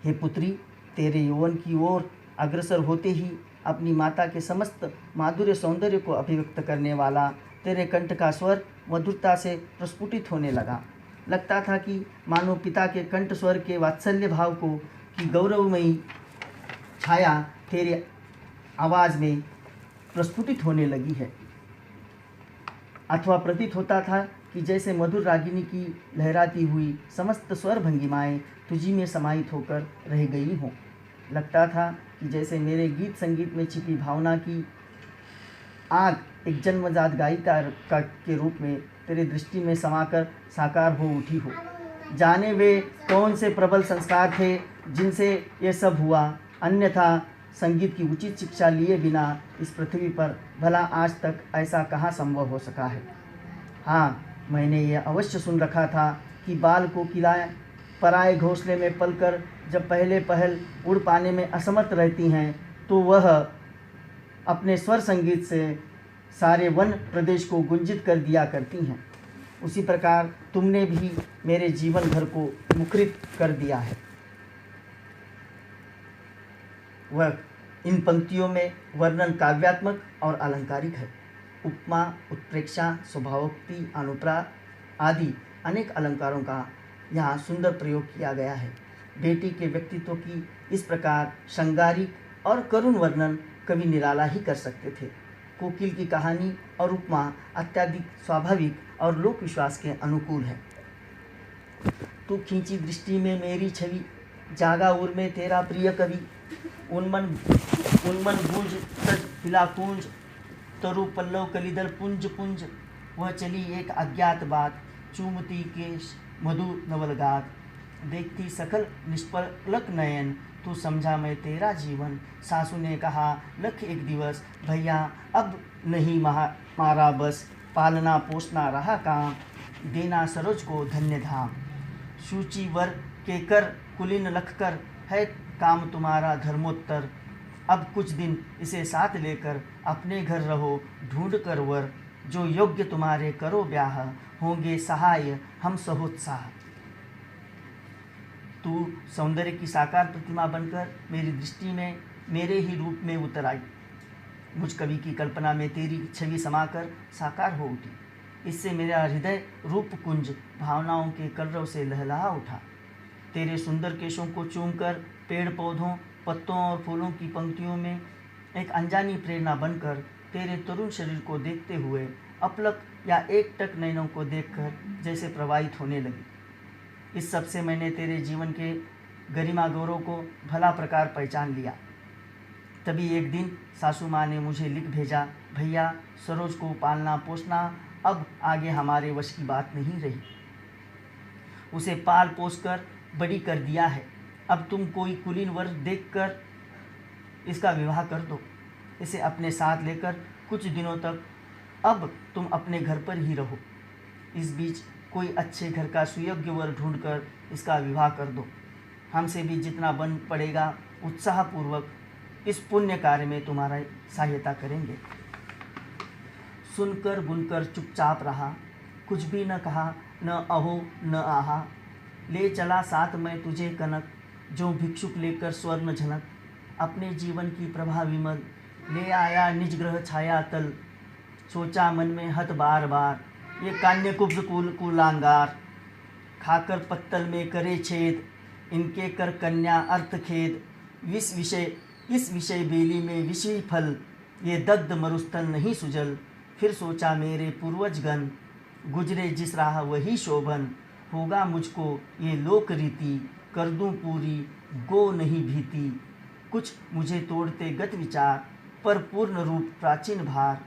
हे पुत्री, तेरे यौवन की ओर अग्रसर होते ही अपनी माता के समस्त माधुर्य सौंदर्य को अभिव्यक्त करने वाला तेरे कंठ का स्वर मधुरता से प्रस्फुटित होने लगा। लगता था कि मानो पिता के कंठ स्वर के वात्सल्य भाव को की गौरवमयी छाया तेरे आवाज़ में प्रस्फुटित होने लगी है। अथवा प्रतीत होता था कि जैसे मधुर रागिनी की लहराती हुई समस्त स्वर भंगिमाएँ तुझी में समाहित होकर रह गई हों। लगता था कि जैसे मेरे गीत संगीत में छिपी भावना की आग एक जन्मजात गायिका के रूप में तेरी दृष्टि में समाकर साकार हो उठी हो। जाने वे कौन से प्रबल संस्कार थे जिनसे ये सब हुआ, अन्यथा संगीत की उचित शिक्षा लिए बिना इस पृथ्वी पर भला आज तक ऐसा कहाँ संभव हो सका है। हाँ, मैंने यह अवश्य सुन रखा था कि बाल को किलाए पराए घोंसले में पलकर जब पहले पहल उड़ पाने में असमर्थ रहती हैं तो वह अपने स्वर संगीत से सारे वन प्रदेश को गुंजित कर दिया करती हैं। उसी प्रकार तुमने भी मेरे जीवन भर को मुखरित कर दिया है। वह इन पंक्तियों में वर्णन काव्यात्मक और अलंकारिक है। उपमा, उत्प्रेक्षा, स्वभावोक्ति, अनुप्रास आदि अनेक अलंकारों का यहाँ सुंदर प्रयोग किया गया है। बेटी के व्यक्तित्व की इस प्रकार श्रृंगारिक और करुण वर्णन कवि निराला ही कर सकते थे। कोकिल की कहानी और उपमा अत्यधिक स्वाभाविक और लोक विश्वास के अनुकूल है। तू खींची दृष्टि में मेरी छवि, जागा उर में तेरा प्रिय कवि, उन्मन गूंज फिलाकुंज, तरु पल्लव कलिदल पुंज पुंज, वह चली एक अज्ञात बात, चूमती केश मधु नवलगात, देखती सकल निष्पलक नयन, तू समझा मैं तेरा जीवन। सासू ने कहा लख एक दिवस, भैया अब नहीं मारा बस, पालना पोसना रहा काम, देना सरोज को धन्य धाम। सूची वर के कर कुलीन लख कर, है काम तुम्हारा धर्मोत्तर, अब कुछ दिन इसे साथ लेकर अपने घर रहो ढूंढ कर वर, जो योग्य तुम्हारे करो ब्याह, होंगे सहाय हम सहोत्साह। तू सौंदर्य की साकार प्रतिमा बनकर मेरी दृष्टि में मेरे ही रूप में उतर आई। मुझ कवि की कल्पना में तेरी छवि समाकर साकार हो उठी। इससे मेरा हृदय रूप कुंज भावनाओं के कलरव से लहलहा उठा। तेरे सुंदर केशों को चूमकर पेड़ पौधों, पत्तों और फूलों की पंक्तियों में एक अनजानी प्रेरणा बनकर तेरे तरुण शरीर को देखते हुए अपलक या एकटक नयनों को देखकर जैसे प्रवाहित होने लगी। इस सब से मैंने तेरे जीवन के गरिमा गौरव को भला प्रकार पहचान लिया। तभी एक दिन सासू माँ ने मुझे लिख भेजा, भैया सरोज को पालना पोसना अब आगे हमारे वश की बात नहीं रही। उसे पाल पोस कर बड़ी कर दिया है। अब तुम कोई कुलीन वर देखकर इसका विवाह कर दो। इसे अपने साथ लेकर कुछ दिनों तक अब तुम अपने घर पर ही रहो। इस बीच कोई अच्छे घर का सुयोग्य वर ढूंढकर इसका विवाह कर दो। हमसे भी जितना बन पड़ेगा उत्साहपूर्वक इस पुण्य कार्य में तुम्हारा सहायता करेंगे। सुनकर बुनकर चुपचाप रहा, कुछ भी न कहा, न अहो न आहा। ले चला साथ में तुझे कनक, जो भिक्षुक लेकर स्वर्ण झनक। अपने जीवन की प्रभा विमल, ले आया निज ग्रह छाया तल। सोचा मन में हत बार बार, ये कान्य कुब्ज कुलांगार। खाकर पत्तल में करे छेद, इनके कर कन्या अर्थ खेद। इस विषय बेली में विषय फल, ये दग्ध मरुस्थल नहीं सुजल। फिर सोचा मेरे पूर्वजगण, गुजरे जिस राह वही शोभन। होगा मुझको ये लोक रीति, कर दूं पूरी गो नहीं भीति। कुछ मुझे तोड़ते गत विचार, पर पूर्ण रूप प्राचीन भार।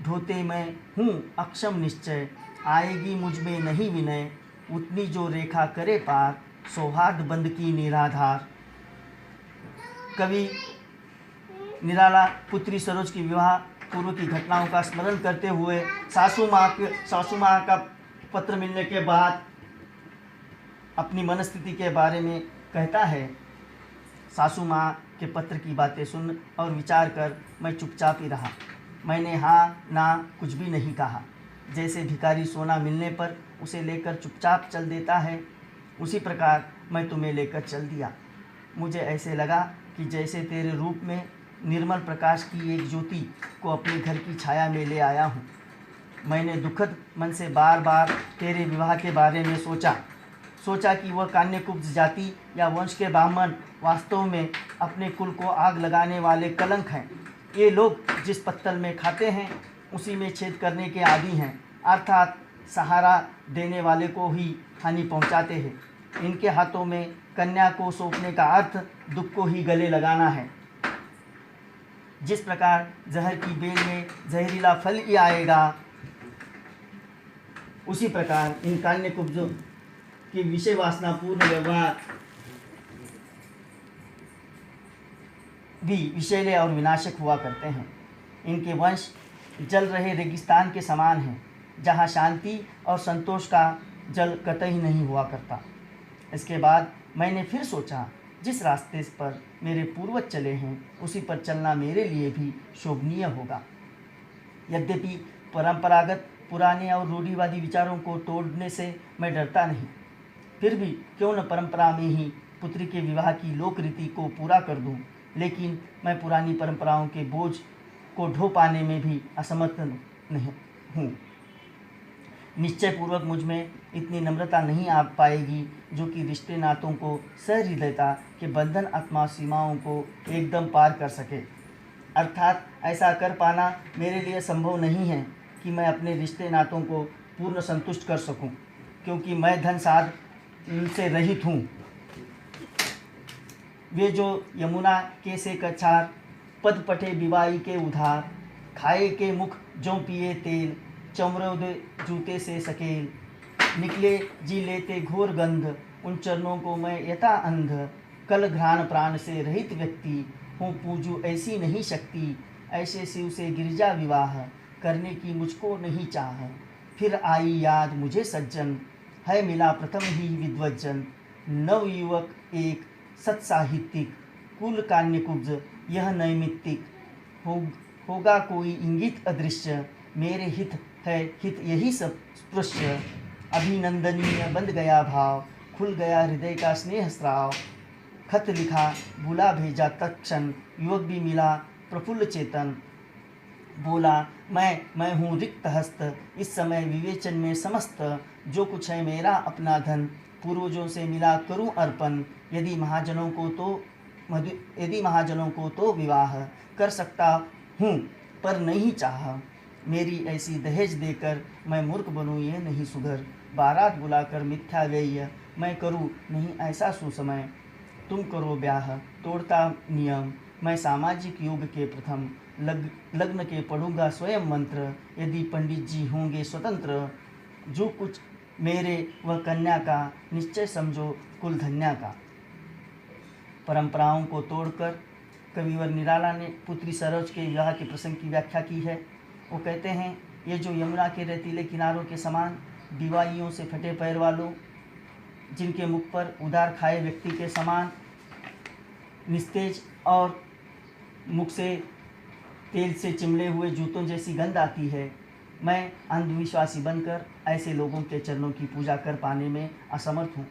ढोते मैं हूँ अक्षम निश्चय, आएगी मुझ में नहीं विनय। उतनी जो रेखा करे पार, सौहार्द बंद की निराधार। कवि निराला पुत्री सरोज की विवाह पूर्व की घटनाओं का स्मरण करते हुए सासू माँ का पत्र मिलने के बाद अपनी मनस्थिति के बारे में कहता है। सासू माँ के पत्र की बातें सुन और विचार कर मैं चुपचाप ही रहा। मैंने हाँ ना कुछ भी नहीं कहा। जैसे भिखारी सोना मिलने पर उसे लेकर चुपचाप चल देता है, उसी प्रकार मैं तुम्हें लेकर चल दिया। मुझे ऐसे लगा कि जैसे तेरे रूप में निर्मल प्रकाश की एक ज्योति को अपने घर की छाया में ले आया हूँ। मैंने दुखद मन से बार बार तेरे विवाह के बारे में सोचा कि वह कान्यकुब्ज जाति या वंश के ब्राह्मण वास्तव में अपने कुल को आग लगाने वाले कलंक हैं। ये लोग जिस पत्तल में खाते हैं उसी में छेद करने के आदी हैं, अर्थात सहारा देने वाले को ही हानि पहुंचाते हैं। इनके हाथों में कन्या को सौंपने का अर्थ दुख को ही गले लगाना है। जिस प्रकार जहर की बेल में जहरीला फल ही आएगा, उसी प्रकार इन कान्यकुब्जों के विषय वासनापूर्ण व्यवहार भी विषैले और विनाशक हुआ करते हैं। इनके वंश जल रहे रेगिस्तान के समान हैं, जहाँ शांति और संतोष का जल कतई नहीं हुआ करता। इसके बाद मैंने फिर सोचा, जिस रास्ते पर मेरे पूर्वज चले हैं उसी पर चलना मेरे लिए भी शोभनीय होगा। यद्यपि परंपरागत पुराने और रूढ़िवादी विचारों को तोड़ने से मैं डरता नहीं, फिर भी क्यों न परंपरा में ही पुत्री के विवाह की लोक रीति को पूरा कर दूं। लेकिन मैं पुरानी परंपराओं के बोझ को ढो पाने में भी असमर्थ नहीं हूँ। निश्चय पूर्वक मुझ में इतनी नम्रता नहीं आ पाएगी जो कि रिश्ते नातों को सहृदयता के बंधन आत्मा सीमाओं को एकदम पार कर सके। अर्थात ऐसा कर पाना मेरे लिए संभव नहीं है कि मैं अपने रिश्ते नातों को पूर्ण संतुष्ट कर सकूं, क्योंकि मैं धन साध से रहित हूँ। वे जो यमुना के से कछार, पद पटे बिवाई के उधार। खाए के मुख जो पिए तेल, चमरोदे जूते से सकेल। निकले जी लेते घोर गंध, उन चरणों को मैं यथा अंध। कल घ्राण प्राण से रहित व्यक्ति हूँ, पूजू ऐसी नहीं शक्ति। ऐसे शिव से गिरजा विवाह करने की मुझको नहीं चाह। फिर आई याद मुझे सज्जन, है मिला प्रथम ही विद्वज्जन। नव युवक एक सत्साहित्यिक, कुल कान्यकुब्ज यह नैमित्तिक। होगा कोई इंगित अदृश्य, मेरे हित है हित यही सब स्पृश्य। अभिनंदनीय बंध गया भाव, खुल गया हृदय का स्नेह स्राव। खत लिखा बुला भेजा तत्क्षण, युवक भी मिला प्रफुल्ल चेतन। बोला मैं हूँ रिक्त हस्त, इस समय विवेचन में समस्त। जो कुछ है मेरा अपना धन, पूर्वजों से मिला करूँ अर्पण। यदि महाजनों को तो विवाह कर सकता हूँ, पर नहीं चाह। मेरी ऐसी दहेज देकर मैं मूर्ख बनूँ ये नहीं सुधर। बारात बुलाकर मिथ्या व्यय, मैं करूँ नहीं ऐसा सुसमय। तुम करो ब्याह तोड़ता नियम, मैं सामाजिक युग के प्रथम। लग्न के पढ़ूंगा स्वयं मंत्र, यदि पंडित जी होंगे स्वतंत्र। जो कुछ मेरे वह कन्या का, निश्चय समझो कुल धन्या का। परंपराओं को तोड़कर कविवर निराला ने पुत्री सरोज के विवाह के प्रसंग की व्याख्या की है। वो कहते हैं, ये जो यमुना के रेतीले किनारों के समान दिवाइयों से फटे पैर वालों, जिनके मुख पर उधार खाए व्यक्ति के समान निस्तेज और मुख से तेल से चिमड़े हुए जूतों जैसी गंध आती है, मैं अंधविश्वासी बनकर ऐसे लोगों के चरणों की पूजा कर पाने में असमर्थ हूँ।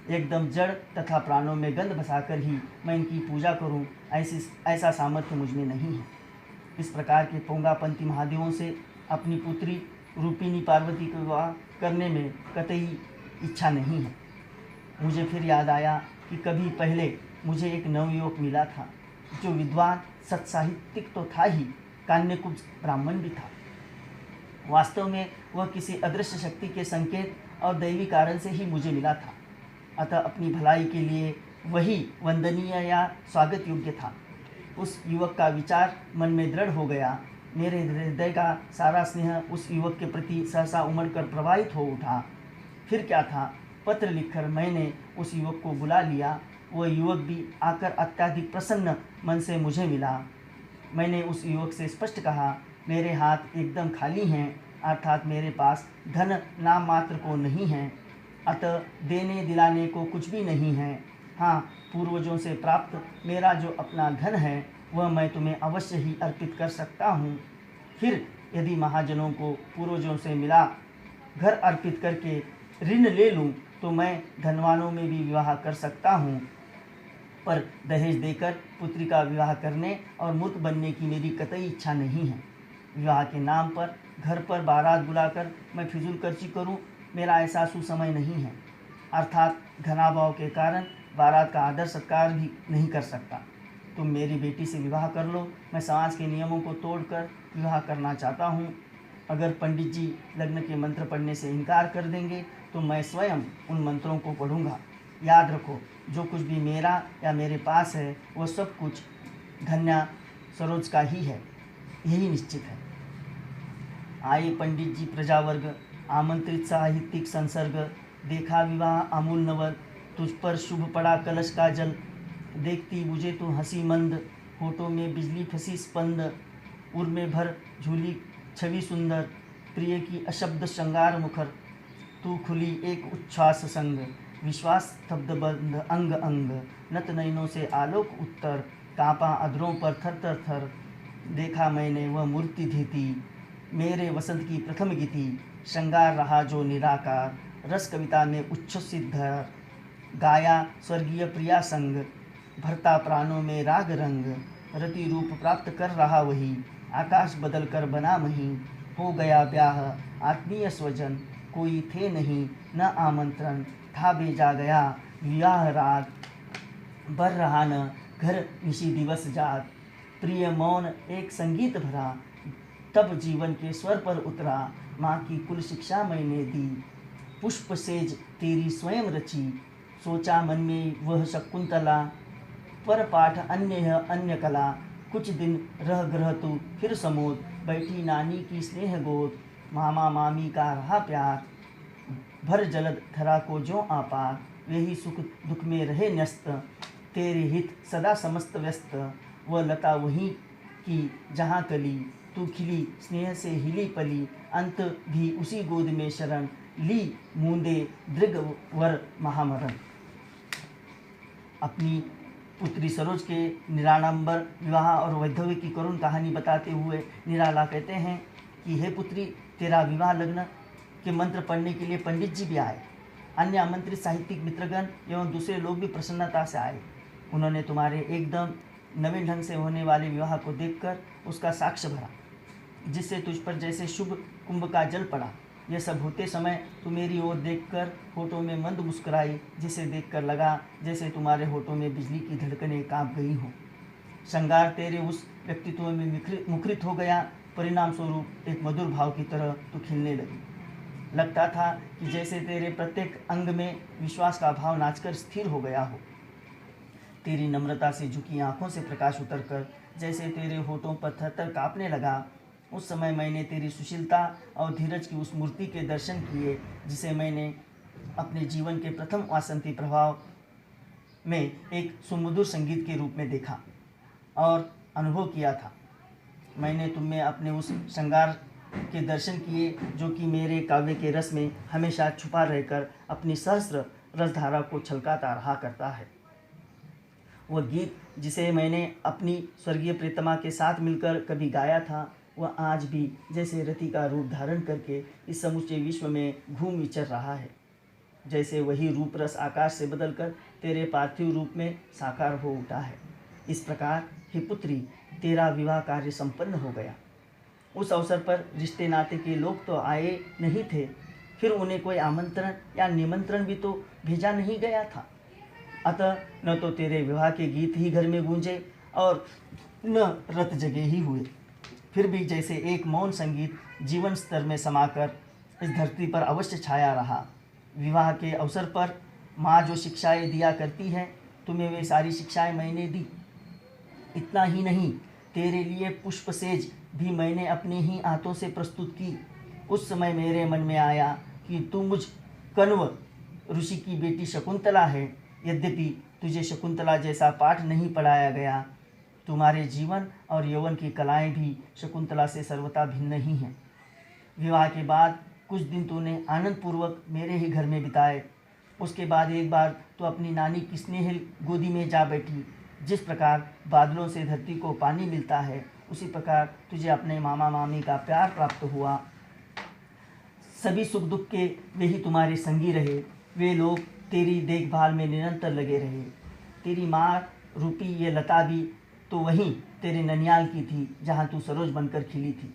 एकदम जड़ तथा प्राणों में गंध बसाकर ही मैं इनकी पूजा करूँ, ऐसा सामर्थ्य मुझ में नहीं है। इस प्रकार के पोंगापंथी महादेवों से अपनी पुत्री रूपिणी पार्वती का विवाह करने में कतई इच्छा नहीं है। मुझे फिर याद आया कि कभी पहले मुझे एक नवयुवक मिला था, जो विद्वान सत्साहित्यिक तो था ही, कान्यकुब्ज ब्राह्मण भी था। वास्तव में वह किसी अदृश्य शक्ति के संकेत और दैवी कारण से ही मुझे मिला था। अतः अपनी भलाई के लिए वही वंदनीय या स्वागत योग्य था। उस युवक का विचार मन में दृढ़ हो गया। मेरे हृदय का सारा स्नेह उस युवक के प्रति सहसा उमड़कर प्रवाहित हो उठा। फिर क्या था, पत्र लिखकर मैंने उस युवक को बुला लिया। वह युवक भी आकर अत्यधिक प्रसन्न मन से मुझे मिला। मैंने उस युवक से स्पष्ट कहा, मेरे हाथ एकदम खाली हैं, अर्थात मेरे पास धन नाम मात्र को नहीं है, अतः देने दिलाने को कुछ भी नहीं है। हाँ, पूर्वजों से प्राप्त मेरा जो अपना धन है वह मैं तुम्हें अवश्य ही अर्पित कर सकता हूँ। फिर यदि महाजनों को पूर्वजों से मिला घर अर्पित करके ऋण ले लूँ तो मैं धनवानों में भी विवाह कर सकता हूँ, पर दहेज देकर पुत्री का विवाह करने और मूर्ख बनने की मेरी कतई इच्छा नहीं है। विवाह के नाम पर घर पर बारात बुलाकर मैं फिजूल खर्ची करूं, मेरा ऐसा सुसमय नहीं है। अर्थात घनाभाव के कारण बारात का आदर सत्कार भी नहीं कर सकता। तुम मेरी बेटी से विवाह कर लो, मैं समाज के नियमों को तोड़कर विवाह करना चाहता हूँ। अगर पंडित जी लग्न के मंत्र पढ़ने से इनकार कर देंगे तो मैं स्वयं उन मंत्रों को पढ़ूँगा। याद रखो, जो कुछ भी मेरा या मेरे पास है वह सब कुछ धन्या सरोज का ही है, यही निश्चित है। आए पंडित जी प्रजावर्ग, आमंत्रित साहित्यिक संसर्ग, देखा विवाह अमूल नवल, तुझ पर शुभ पड़ा कलश का जल। देखती बुझे तू हंसी मंद, होठों में बिजली फंसी स्पंद। उर में भर झूली छवि सुंदर, प्रिय की अशब्द श्रृंगार मुखर। तू खुली एक उच्छ्वास संग, विश्वास स्तब्ध बंद अंग अंग। नत नयनों से आलोक उत्तर, कांपा अधरों पर थर थर थर। देखा मैंने वह मूर्ति धीती, मेरे वसंत की प्रथम गीति। श्रृंगार रहा जो निराकार, रस कविता में उच्छ्वसित धर। गाया स्वर्गीय प्रिया संग, भरता प्राणों में राग रंग। रति रूप प्राप्त कर रहा वही, आकाश बदल कर बना मही। हो गया ब्याह आत्मीय स्वजन, कोई थे नहीं न आमंत्रण। था भेजा गया विवाह रात, बर रहा न घर निशी दिवस जात। प्रिय मौन एक संगीत भरा, तब जीवन के स्वर पर उतरा। माँ की कुल शिक्षा मैंने दी, पुष्प सेज तेरी स्वयं रची। सोचा मन में वह शकुंतला, पर पाठ अन्य है अन्य कला। कुछ दिन रह ग्रह तू फिर समोद, बैठी नानी की स्नेह गोद। मामा मामी का रहा प्यार, भर जलद धरा को जो आपार। यही सुख दुख में रहे न्यस्त, तेरे हित सदा समस्त व्यस्त। वह लता वहीं की जहाँ कली, तू खिली स्नेह से हिली पली। अंत भी उसी गोद में शरण, ली मूंदे दृग वर महामरण। अपनी पुत्री सरोज के निराडंबर विवाह और वैधव्य की करुण कहानी बताते हुए निराला कहते हैं कि हे पुत्री, तेरा विवाह लग्न के मंत्र पढ़ने के लिए पंडित जी भी आए। अन्य आमंत्रित साहित्यिक मित्रगण एवं दूसरे लोग भी प्रसन्नता से आए। उन्होंने तुम्हारे एकदम नवीन ढंग से होने वाले विवाह को देखकर उसका साक्ष्य भरा, जिससे तुझ पर जैसे शुभ कुंभ का जल पड़ा। यह सब होते समय तू मेरी ओर देखकर होठों में मंद मुस्कुराई, जिसे देखकर लगा जैसे तुम्हारे होठों में बिजली की धड़कनें काँप गई हों। श्रृंगार तेरे उस व्यक्तित्व में मुखरित हो गया। परिणाम स्वरूप एक मधुर भाव की तरह तू खिलने लगी। लगता था कि जैसे तेरे प्रत्येक अंग में विश्वास का भाव नाचकर स्थिर हो गया हो। तेरी नम्रता से झुकी आंखों से प्रकाश उतरकर जैसे तेरे होठों पर थरथर काँपने लगा। उस समय मैंने तेरी सुशीलता और धीरज की उस मूर्ति के दर्शन किए, जिसे मैंने अपने जीवन के प्रथम वासंती प्रभाव में एक सुमधुर संगीत के रूप में देखा और अनुभव किया था। मैंने तुम में अपने उस श्रृंगार के दर्शन किए, जो कि मेरे काव्य के रस में हमेशा छुपा रहकर अपनी सहस्र रसधारा को छलकाता रहा करता है। वह गीत जिसे मैंने अपनी स्वर्गीय प्रीतमा के साथ मिलकर कभी गाया था, वह आज भी जैसे रति का रूप धारण करके इस समूचे विश्व में घूम विचर रहा है। जैसे वही रूप रस आकाश से बदलकर तेरे पार्थिव रूप में साकार हो उठा है। इस प्रकार हे पुत्री, तेरा विवाह कार्य संपन्न हो गया। उस अवसर पर रिश्ते नाते के लोग तो आए नहीं थे, फिर उन्हें कोई आमंत्रण या निमंत्रण भी तो भेजा नहीं गया था। अतः न तो तेरे विवाह के गीत ही घर में गूंजे और न रत जगे ही हुए। फिर भी जैसे एक मौन संगीत जीवन स्तर में समाकर इस धरती पर अवश्य छाया रहा। विवाह के अवसर पर माँ जो शिक्षाएं दिया करती है, तुम्हें वे सारी शिक्षाएं मैंने दी। इतना ही नहीं, तेरे लिए पुष्पसेज भी मैंने अपने ही हाथों से प्रस्तुत की। उस समय मेरे मन में आया कि तू मुझ कण्व ऋषि की बेटी शकुंतला है। यद्यपि तुझे शकुंतला जैसा पाठ नहीं पढ़ाया गया, तुम्हारे जीवन और यौवन की कलाएं भी शकुंतला से सर्वथा भिन्न ही हैं। विवाह के बाद कुछ दिन तूने आनंदपूर्वक मेरे ही घर में बिताए। उसके बाद एक बार तो अपनी नानी की स्नेहिल गोदी में जा बैठी। जिस प्रकार बादलों से धरती को पानी मिलता है, उसी प्रकार तुझे अपने मामा मामी का प्यार प्राप्त हुआ। सभी सुख दुख के वे ही तुम्हारे संगी रहे। वे लोग तेरी देखभाल में निरंतर लगे रहे। तेरी माँ रूपी ये लता भी तो वहीं तेरे ननियाल की थी, जहाँ तू सरोज बनकर खिली थी।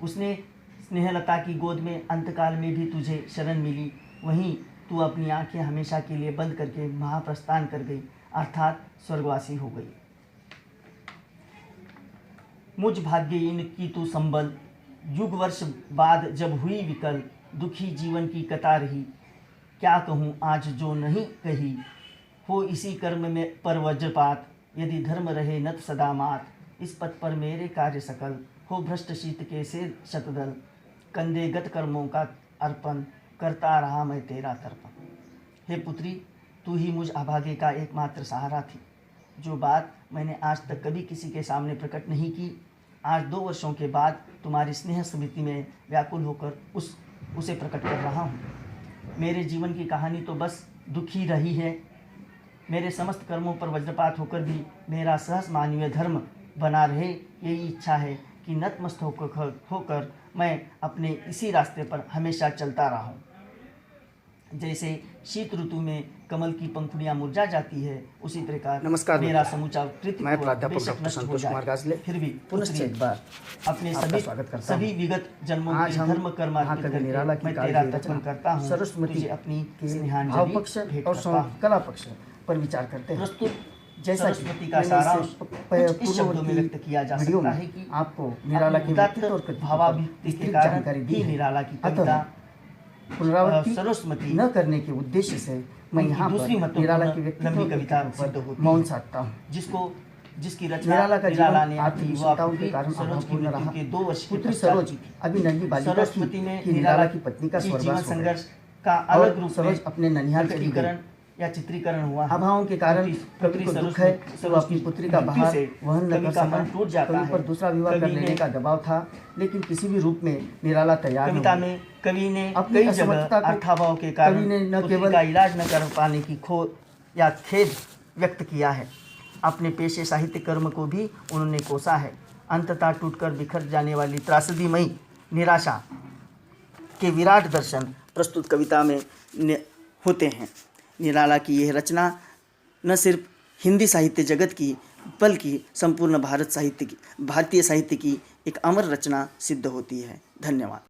उसने स्नेहलता की गोद में अंतकाल में भी तुझे शरण मिली। वहीं तू अपनी आंखें हमेशा के लिए बंद करके महाप्रस्थान कर गई, अर्थात स्वर्गवासी हो गई। मुझ भाग्यहीन की तू संबल, युग वर्ष बाद जब हुई विकल, दुखी जीवन की कता रही। क्या कहूँ आज जो नहीं कही, हो इसी कर्म में पर वज्रपात। यदि धर्म रहे नत सदा मात, इस पथ पर मेरे कार्य सकल। हो भ्रष्ट शीत के से शतदल, कंधे गत कर्मों का अर्पण। करता रहा मैं तेरा तर्पण। हे पुत्री, तू ही मुझ अभागे का एकमात्र सहारा थी। जो बात मैंने आज तक कभी किसी के सामने प्रकट नहीं की, आज 2 वर्षों के बाद तुम्हारी स्नेह स्मृति में व्याकुल होकर उसे प्रकट कर रहा हूँ। मेरे जीवन की कहानी तो बस दुखी रही है। मेरे समस्त कर्मों पर वज्रपात होकर भी मेरा सहस मानवीय धर्म बना रहे, यही इच्छा है कि नतमस्तक होकर मैं अपने इसी रास्ते पर हमेशा चलता रहूं। जैसे शीत ऋतु में कमल की पंखुड़ियां मुरझा जाती है, उसी प्रकार नमस्कार मेरा समूचा मैं प्राध्यापक डॉक्टर संतोष कुमार गाजले फिर भी पुनश्च एक बार अपने आपका स्वागत करता सभी विगत जन्मों आज के हम धर्म कर्म अर्पित महाकवि करके निराला की मैं काव्य तेरा रचना तर्पण करता हूँ। सरस्वती तुझे अपनी के स्नेहांजलि भाव पक्ष भेंट और करता हूँ। कला पक्ष पर विचार करते हैं। प्रस्तुत जैसा सरस्वती का सारांश कुछ इस शब्दों में व्यक्त किया जा वीडियो सकता में है कि आपको निराला के व्यक्तित्व और कृतित्व पर भावाभिव्यक्ति के विस्तृत कारण जानकारी दी ही है। निराला की अतः कविता पुनरावृत्ति सरस्वती न करने के उद्देश्य से मैं उनकी यहाँ दूसरी पर महत्वपूर्ण निराला के व्यक्तित्व लंबी और कविता कृतित्व सिद्ध पर होती मौन है। साधता हूँ। जिसकी रचना निराला का निराला जीवन ने आर्थिक अपनी युवा विषमताओं के पुत्री कारण सरोज की अभावपूर्ण मृत्यु रहा। के 2 वर्ष के पुत्री पश्चात सरोज की थी। अभी नन्ही बालिका सरस्वती में की निराला की पत्नी का जीवन स्वर्गवास हो गया संघर्ष का और अलग रूप सरोज में अपने ननिहाल चली गई। प्रकटीकरण या चित्रीकरण हुआ है। अभावों के कारण कवि को दुख है कि वह अपनी पुत्री का भार वहन न कर सका। टूट जाता कवि पर है। दूसरा विवाह कवि कर लेने ने का दबाव था, लेकिन किसी भी रूप में निराला तैयार कविता नहीं। में कवि ने अपनी कई जगह असमर्थता को अर्थाभाव के कवि कारण ने न पुत्री केवल का इलाज न कर पाने की खो या खेद व्यक्त किया है, अपने पेशे साहित्य कर्म को भी उन्होंने कोसा है। अंततः टूटकर बिखर जाने वाली त्रासदीमयी निराशा के विराट दर्शन प्रस्तुत कविता में होते हैं। निराला की यह रचना न सिर्फ हिंदी साहित्य जगत की बल्कि संपूर्ण भारतीय साहित्य की एक अमर रचना सिद्ध होती है। धन्यवाद।